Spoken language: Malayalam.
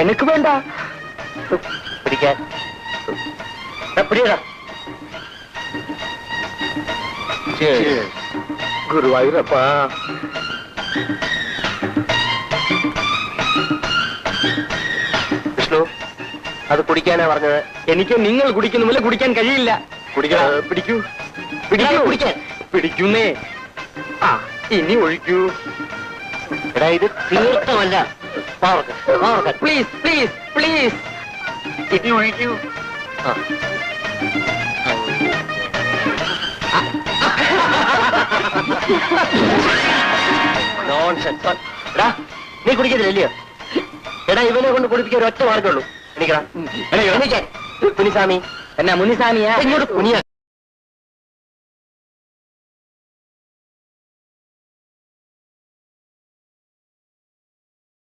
എനിക്ക് വേണ്ട. പിടിക്കാൻ പിടിയടാ. ഗുരുവായൂരപ്പാ. വിഷ്ണു, അത് കുടിക്കാനാ പറഞ്ഞത്. എനിക്ക് നിങ്ങൾ കുടിക്കുന്ന പോലെ കുടിക്കാൻ കഴിയില്ല. പിടിക്കൂ, പിടിക്കൂ, കുടിക്കാൻ പിടിക്കുന്നേ. ആ, ഇനി ഒഴിക്കൂ. എടാ, ഇത് തീർത്ഥമല്ല. പ്ലീസ് പ്ലീസ് പ്ലീസ്, ഇനി ഒഴിക്കൂ. എടാ, നീ കുടിക്കത്തില്ലല്ലയോ? എടാ, ഇവനെ കൊണ്ട് കുടിപ്പിക്കാൻ ഒരു ഒറ്റ മാർഗമുള്ളൂ. എണീക്കടാ. കുനിസ്വാമി. എന്നാ മുനിസാമിയാ? ഇങ്ങോട്ട് കുനിയാ.